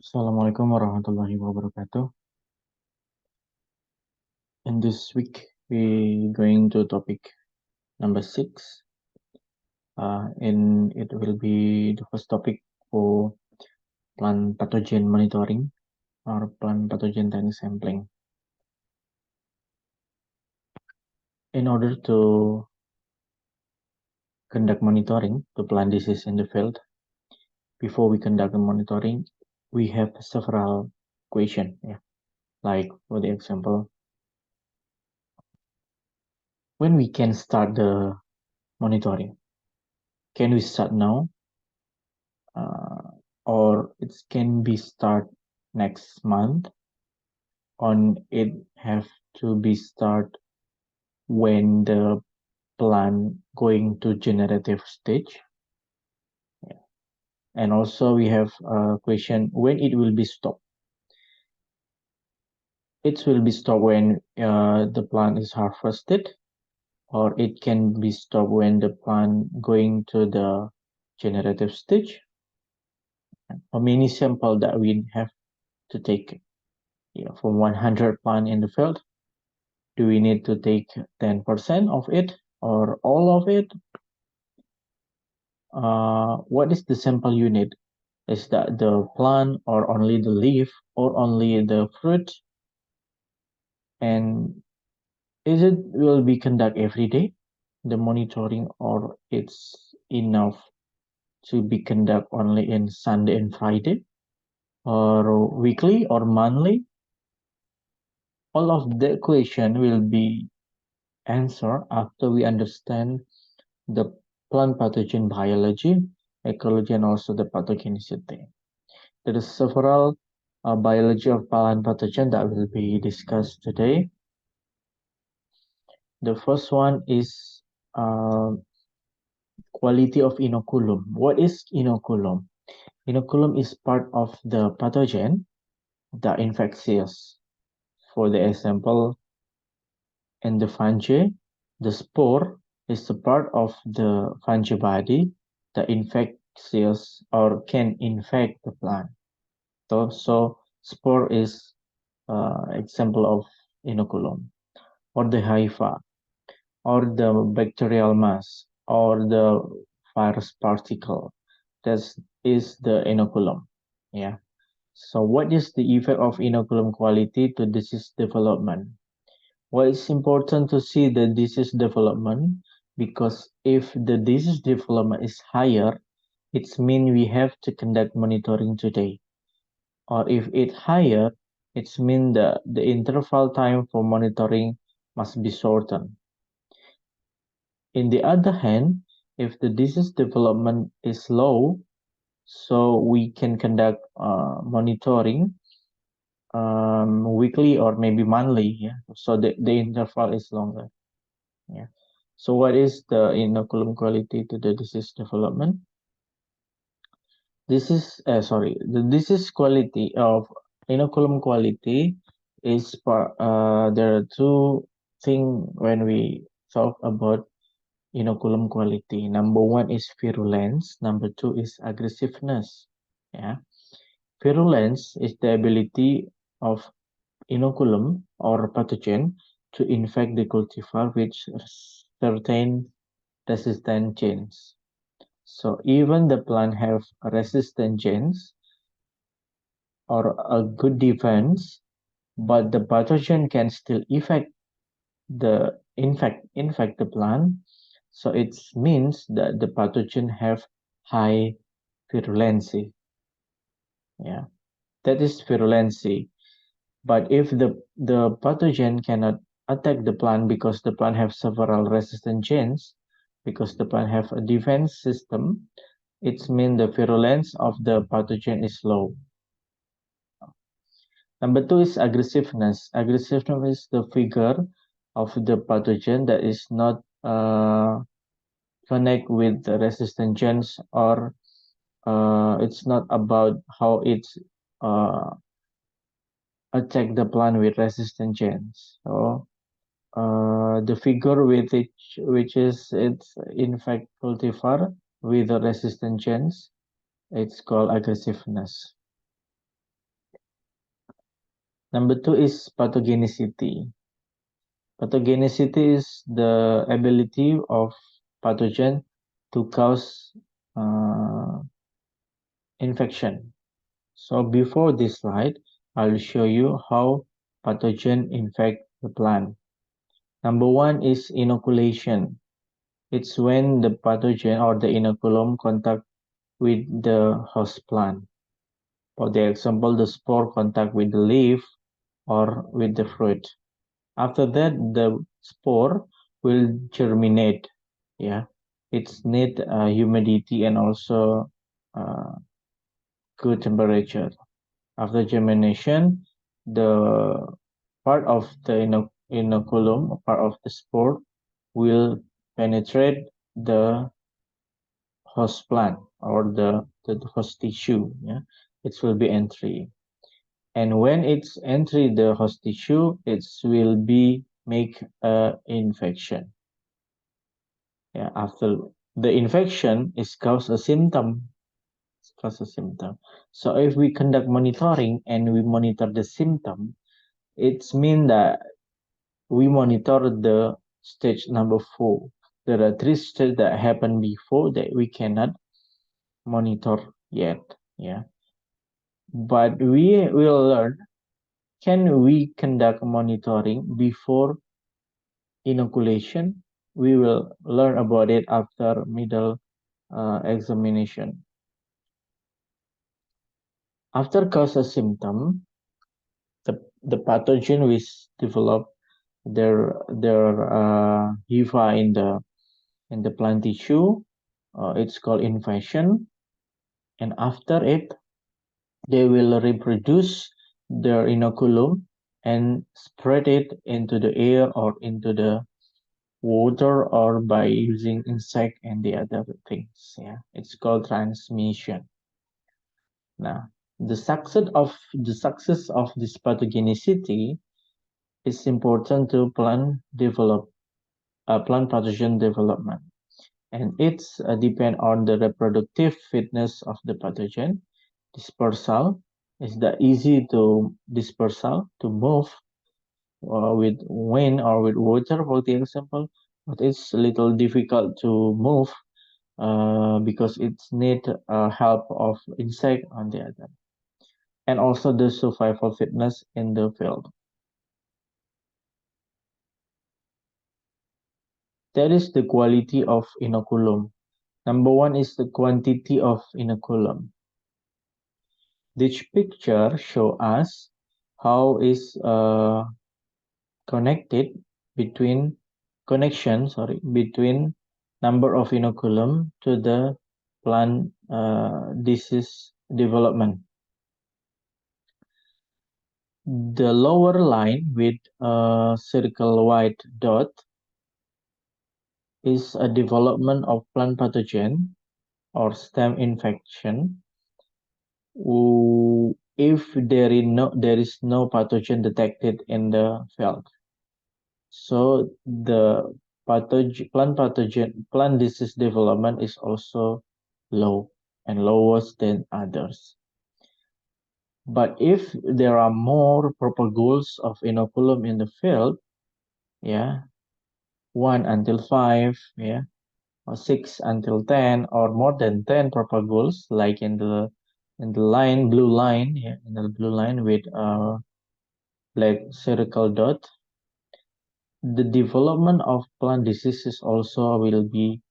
Assalamualaikum warahmatullahi wabarakatuh. In this week, we going to topic number 6. And it will be the first topic for plant pathogen monitoring or plant pathogen tank sampling. In order to conduct monitoring to plant disease in the field, before we conduct the monitoring, we have several questions. Like for the example, when we can start the monitoring? Can we start now? Or it can be start next month, or it have to be start when the plant going to generative stage. And also we have a question when it will be stopped. It will be stopped when the plant is harvested, or it can be stopped when the plant going to the generative stage. How many sample that we have to take from 100 plant in the field? Do we need to take 10% of it or all of it? What is the sample you need? Is that the plant or only the leaf or only the fruit? And is it will be conduct every day, the monitoring, or it's enough to be conduct only in Sunday and Friday, or weekly or monthly? All of the question will be answered after we understand the plant pathogen biology, ecology, and also the pathogenicity. There is several biology of plant pathogen that will be discussed today. The first one is quality of inoculum. What is inoculum? Inoculum is part of the pathogen, the infectious. For the example, in the fungi, the spore is a part of the fungi body, the infectious or can infect the plant. So spore is example of inoculum, or the hypha, or the bacterial mass, or the virus particle. That is the inoculum. Yeah. So what is the effect of inoculum quality to disease development? Well, it's important to see the disease development, because if the disease development is higher, it means we have to conduct monitoring today. Or if it's higher, it means the interval time for monitoring must be shortened. In the other hand, if the disease development is low, so we can conduct monitoring weekly or maybe monthly. So the interval is longer. So what is the inoculum quality to the disease development? The disease quality of inoculum quality is there are two things when we talk about inoculum quality. Number one is virulence. Number two is aggressiveness. Virulence is the ability of inoculum or pathogen to infect the cultivar with certain resistant genes. So even the plant have resistant genes or a good defense, but the pathogen can still infect the plant. So it means that the pathogen have high virulency. That is virulency. But if the pathogen cannot attack the plant because the plant have several resistant genes, because the plant have a defense system, it means the virulence of the pathogen is low. Number two is aggressiveness. Aggressiveness is the figure of the pathogen that is not connect with the resistant genes, or it's not about how it's attack the plant with resistant genes. So the figure with which is it's infect cultivar with the resistant genes, it's called aggressiveness. Number two is pathogenicity. Pathogenicity is the ability of pathogen to cause uh, infection. So before this slide, I'll show you how pathogen infect the plant. Number one is inoculation. It's when the pathogen or the inoculum contact with the host plant. For the example, the spore contact with the leaf or with the fruit. After that, the spore will germinate. Yeah, it's need humidity and also uh, good temperature. After germination, the part of the inoculum, part of the spore, will penetrate the host plant or the host tissue. Yeah, it will be entry. And when it's entry the host tissue, it will be make a infection. Yeah, after the infection is cause a symptom, so if we conduct monitoring and we monitor the symptom, it's mean that we monitor the stage number 4. There are 3 stages that happened before that we cannot monitor yet. Yeah, but we will learn, can we conduct monitoring before inoculation? We will learn about it after middle examination. After cause a symptom, the pathogen will develop their HIVA in the plant tissue. It's called infection, and after it, they will reproduce their inoculum and spread it into the air or into the water or by using insect and the other things. Yeah, it's called transmission. Now, the success of this pathogenicity is important to plant pathogen development, and it's depend on the reproductive fitness of the pathogen. Dispersal is the easy to dispersal to move with wind or with water, for the example, but it's a little difficult to move because it's need help of insect on the other, and also the survival fitness in the field. That is the quality of inoculum. Number one is the quantity of inoculum. This picture show us how is connected between between number of inoculum to the plant disease development. The lower line with a circle white dot is a development of plant pathogen or stem infection. If there is no pathogen detected in the field, so the plant disease development is also low and lowest than others. But if there are more propagules of inoculum in the field, yeah, 1 until 5, yeah, or 6 until 10, or more than 10 propagules, like in the blue line, yeah, in the blue line with black circle dot, the development of plant diseases also will be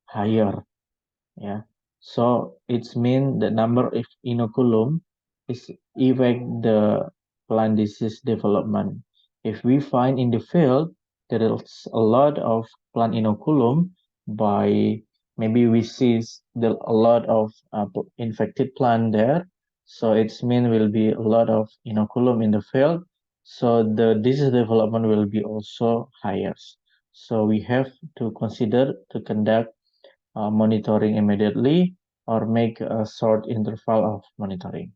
higher. Yeah, so it's mean the number of inoculum is affect the plant disease development. If we find in the field there is a lot of plant inoculum, by maybe we see a lot of infected plant there, so it's mean will be a lot of inoculum in the field, so the disease development will be also higher. So we have to consider to conduct monitoring immediately or make a short interval of monitoring.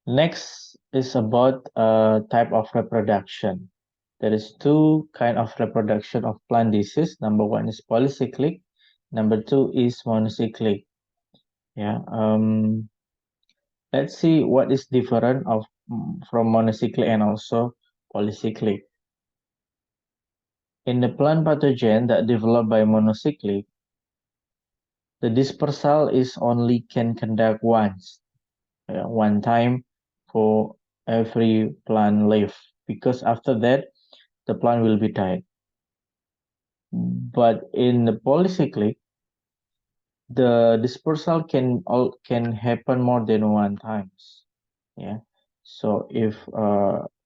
Next is about type of reproduction. There is two kind of reproduction of plant disease. Number one is polycyclic. Number two is monocyclic. Yeah. Let's see what is different of from monocyclic and also polycyclic. In the plant pathogen that developed by monocyclic, the dispersal is only can conduct once, one time for every plant leaf, because after that the plant will be died. But in the polycyclic, the dispersal can happen more than one times. Yeah. So if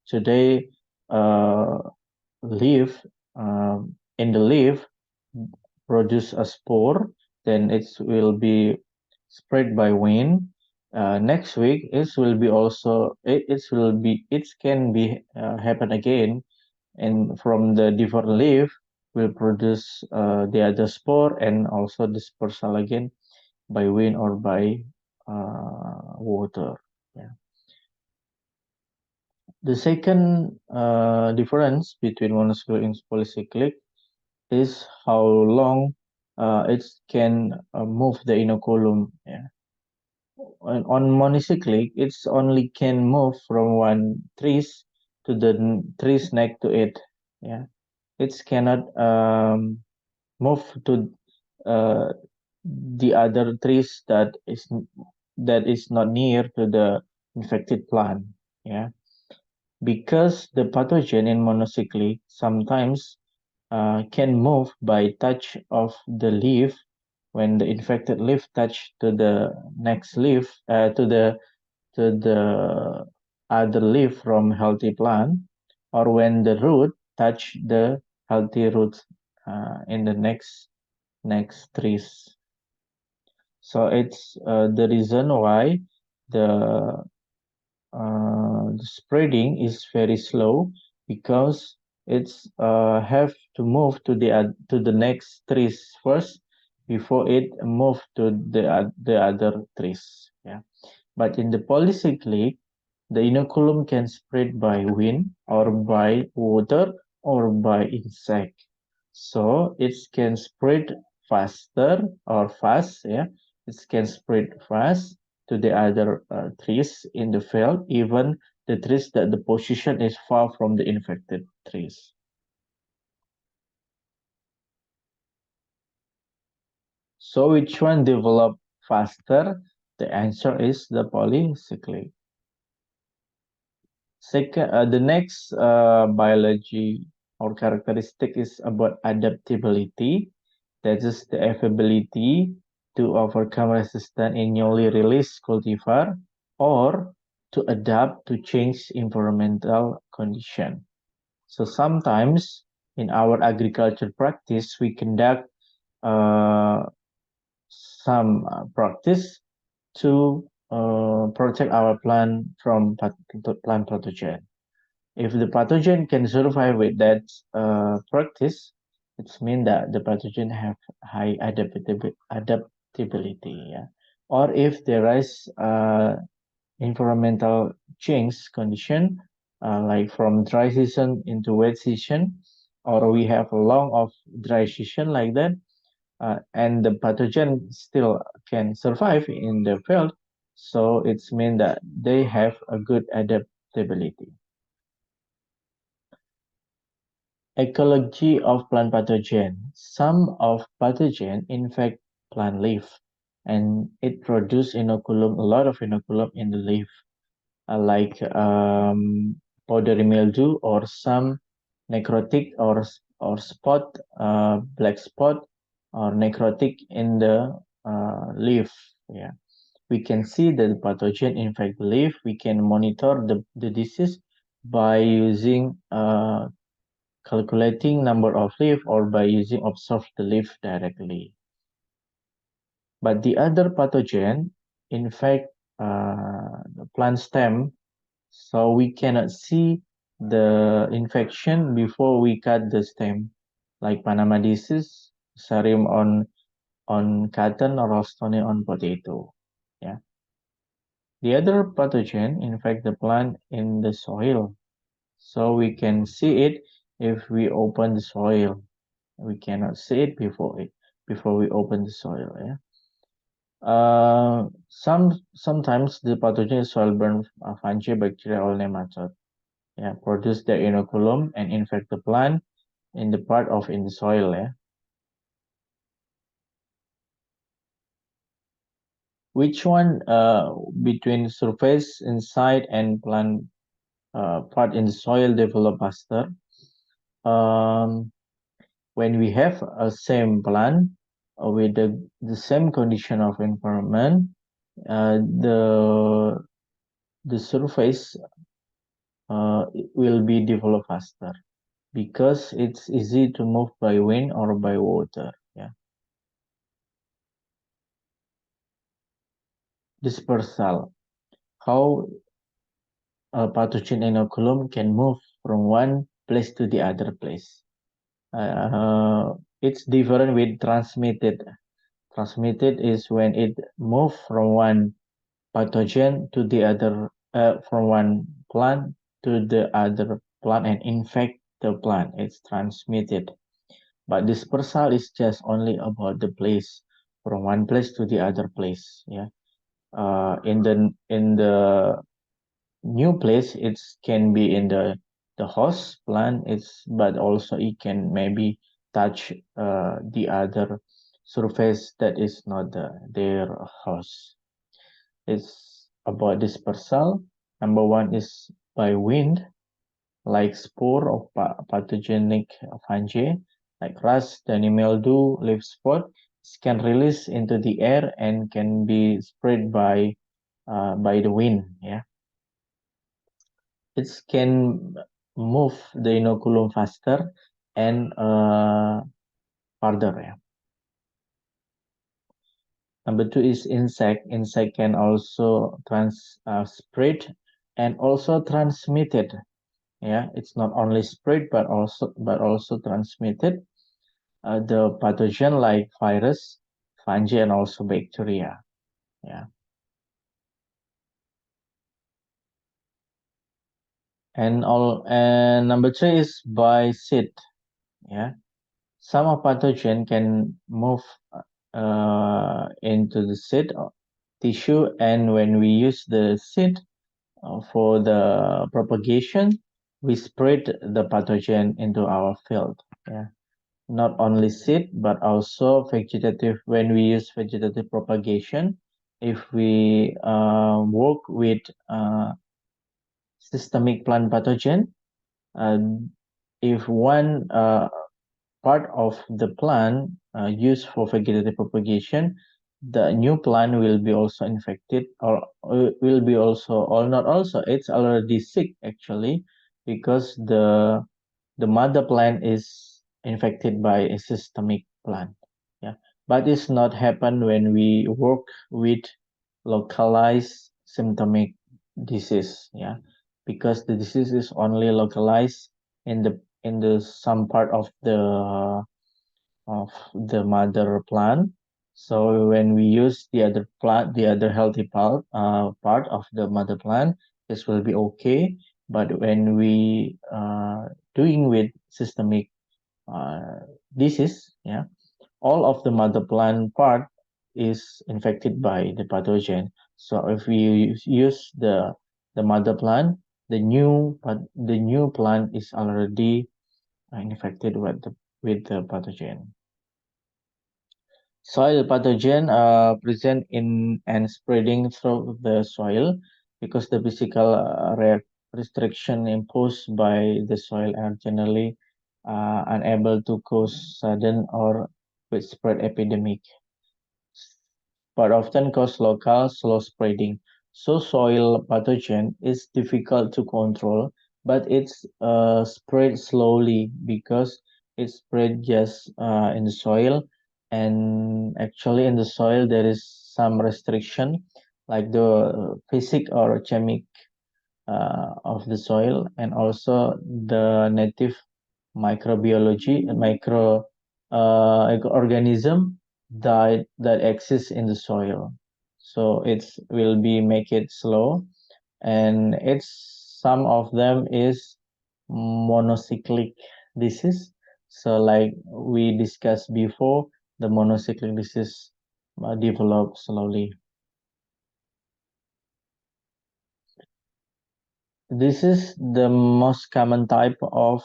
today uh, leaf in the leaf produce a spore, then it will be spread by wind. Next week it will be also it can be happen again, and from the different leaf will produce the other spore and also dispersal again by wind or by water. Yeah. The second difference between monocyclic and polycyclic is how long it can move the inoculum. Yeah. On monocyclic, it's only can move from one trees to the trees next to it. Yeah, it cannot move to uh, the other trees that is not near to the infected plant. Yeah, because the pathogen in monocyclic sometimes can move by touch of the leaf when the infected leaf touch to the next leaf to the other leaf from healthy plant, or when the root touch the healthy roots in the next trees. So it's the reason why the the spreading is very slow, because it's have to move to the next trees first before it move to the other trees. Yeah. But in the polycyclic, the inoculum can spread by wind or by water or by insect. So it can spread faster or fast, yeah. It can spread fast to the other trees in the field, even the trees that the position is far from the infected trees. So which one develop faster? The answer is the polycyclic. Second, the next biology or characteristic is about adaptability. That is the ability to overcome resistance in newly released cultivar or to adapt to change environmental condition. So sometimes in our agriculture practice, we conduct uh, some practice to protect our plant from plant pathogen. If the pathogen can survive with that practice, it means that the pathogen have high adaptability. Yeah. Or if there is environmental change condition, like from dry season into wet season, or we have a long of dry season like that, and the pathogen still can survive in the field, so it's mean that they have a good adaptability. Ecology of plant pathogen. Some of pathogen infect plant leaf, and it produce inoculum, a lot of inoculum in the leaf, like powdery mildew or some necrotic or spot, black spot or necrotic in the leaf. Yeah, we can see that the pathogen infect the leaf. We can monitor the disease by using calculating number of leaf or by using observe the leaf directly. But the other pathogen infect the plant stem, so we cannot see the infection before we cut the stem, like Panama disease, Fusarium on cotton, or Ralstonia on potato. Yeah. The other pathogen infect the plant in the soil, so we can see it if we open the soil. We cannot see it before we open the soil. Yeah. Sometimes the pathogen is soil-borne fungi, bacteria, or nematode. Yeah, produce the inoculum and infect the plant in the part of in the soil. Yeah. Which one between surface inside and plant part in the soil develop faster? Um, when we have a same plant with the same condition of environment, the surface will be developed faster because it's easy to move by wind or by water. Yeah. Dispersal. How a pathogen inoculum can move from one place to the other place. It's different with transmitted. Transmitted is when it moves from one pathogen to the other, from one plant to the other plant and infect the plant. It's transmitted. But dispersal is just only about the place from one place to the other place. Yeah. In the new place, it can be in the host plant. But also it can maybe touch the other surface that is not their host. It's about dispersal. Number one is by wind, like spore of pathogenic fungi, like rust, danny mildew, leaf spot. It can release into the air and can be spread by the wind. Yeah, it can move the inoculum faster and farther. Yeah. Number two is insect. Insect can also spread and also transmitted. Yeah, it's not only spread but also transmitted. The pathogen like virus, fungi, and also bacteria. Yeah, and number three is by seed. Yeah, some of pathogen can move into the seed tissue, and when we use the seed for the propagation, we spread the pathogen into our field. Yeah. Not only seed but also vegetative. When we use vegetative propagation, if we work with systemic plant pathogen, uh, if one part of the plant used for vegetative propagation, the new plant will be also infected, or will be also, or not also, it's already sick actually, because the mother plant is infected by a systemic plant. Yeah, but it's not happen when we work with localized symptomic disease. Yeah, because the disease is only localized in the some part of the mother plant. So when we use the other healthy part of the mother plant, this will be okay. But when we doing with systemic uh, disease, yeah, all of the mother plant part is infected by the pathogen. So if we use the mother plant, the new plant is already infected with the pathogen. Soil pathogen present in and spreading through the soil because the physical restriction imposed by the soil are generally unable to cause sudden or widespread epidemic, but often cause local slow spreading. So soil pathogen is difficult to control, but it's spread slowly because it spread just in the soil, and actually in the soil there is some restriction, like the physic or chemic of the soil, and also the native microbiology and organism that exists in the soil. So it's will be make it slow, and it's some of them is monocyclic disease. So like we discussed before, the monocyclic disease develop slowly. This is the most common type of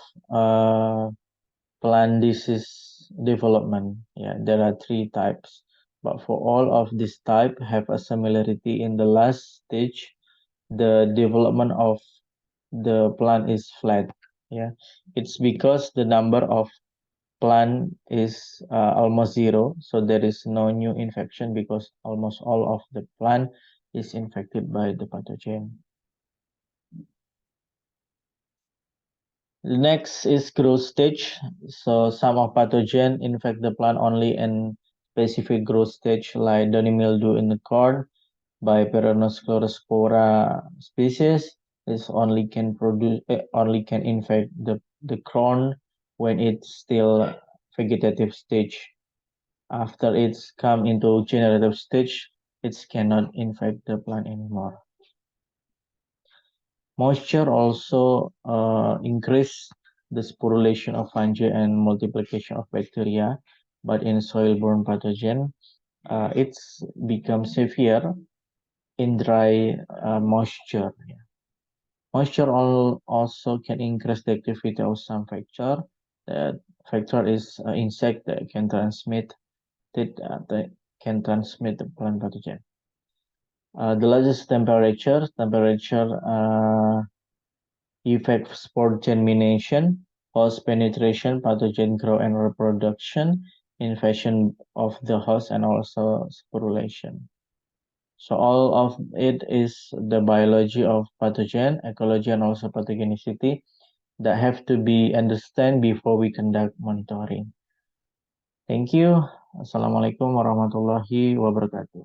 plant disease development. Yeah, there are three types, but for all of these type have a similarity in the last stage. The development of the plant is flat. Yeah, it's because the number of plant is almost zero, so there is no new infection because almost all of the plant is infected by the pathogen. Next is growth stage. So some of pathogen infect the plant only in specific growth stage, like downy mildew in the corn by Peronospora species. This only can infect the corn when it's still vegetative stage. After it's come into generative stage, it cannot infect the plant anymore. Moisture also increase the sporulation of fungi and multiplication of bacteria, but in soil-borne pathogen, it's become severe in dry moisture. Moisture also can increase the activity of some factor. The factor is insect that can transmit the plant pathogen. The largest temperature effects spore germination, host penetration, pathogen growth and reproduction, infection of the host, and also sporulation. So all of it is the biology of pathogen, ecology, and also pathogenicity that have to be understood before we conduct monitoring. Thank you. Assalamualaikum warahmatullahi wabarakatuh.